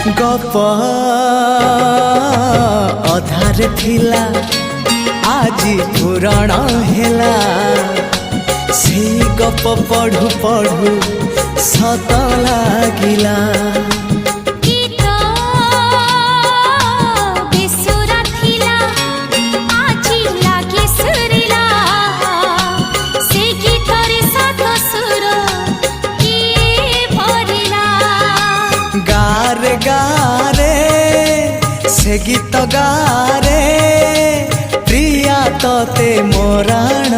गप अधार थिला आजी पुराण हेला से गप पढ़ु पढ़ु सत लागिला। गारे गारे से गीत गारे प्रिया तोते मोराण